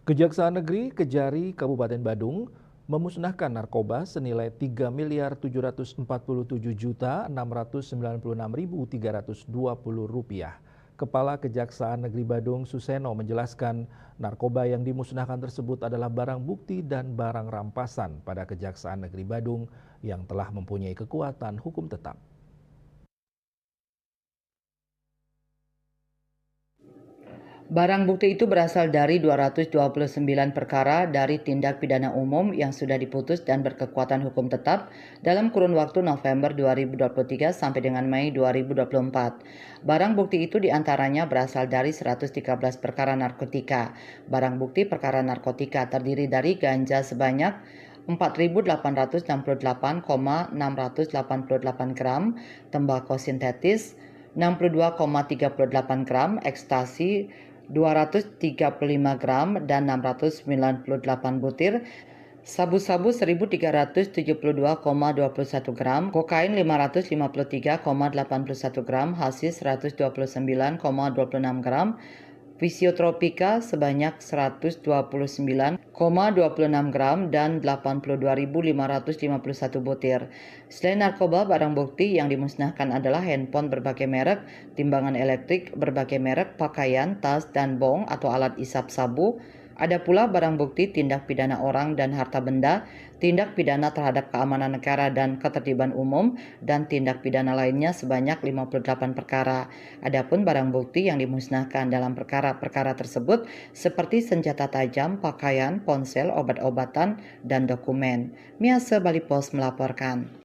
Kejaksaan Negeri Kejari Kabupaten Badung memusnahkan narkoba senilai Rp3.747.696.320. Kepala Kejaksaan Negeri Badung Suseno menjelaskan narkoba yang dimusnahkan tersebut adalah barang bukti dan barang rampasan pada Kejaksaan Negeri Badung yang telah mempunyai kekuatan hukum tetap. Barang bukti itu berasal dari 229 perkara dari tindak pidana umum yang sudah diputus dan berkekuatan hukum tetap dalam kurun waktu November 2023 sampai dengan Mei 2024. Barang bukti itu diantaranya berasal dari 113 perkara narkotika. Barang bukti perkara narkotika terdiri dari ganja sebanyak 4.868,688 gram, tembakau sintetis 62,38 gram, ekstasi 235 gram dan 698 butir, sabu-sabu 1.372,21 gram, kokain 553,81 gram, hasis 129,26 gram, fisiotropika sebanyak 129,26 gram dan 82.551 butir. Selain narkoba, barang bukti yang dimusnahkan adalah handphone berbagai merek, timbangan elektrik berbagai merek, pakaian, tas, dan bong atau alat isap sabu. Ada pula barang bukti tindak pidana orang dan harta benda, tindak pidana terhadap keamanan negara dan ketertiban umum, dan tindak pidana lainnya sebanyak 58 perkara. Adapun barang bukti yang dimusnahkan dalam perkara-perkara tersebut seperti senjata tajam, pakaian, ponsel, obat-obatan, dan dokumen. Miase Bali Pos melaporkan.